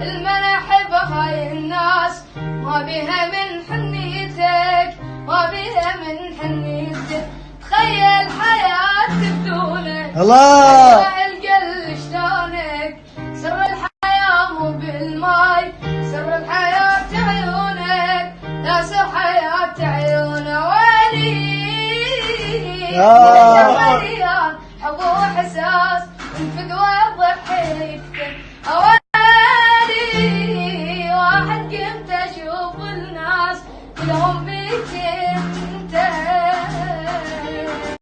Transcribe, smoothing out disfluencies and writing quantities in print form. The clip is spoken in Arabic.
المناحب هاي الناس ما بيها من حنيتك، ما بيها من حنيتك. تخيل حياتي بدونك، الله القل شلونك. سر الحياة مو بالماي، سر الحياة عيونك، لا سر حياة عيونه ويلي. مليان حب واحساس انفد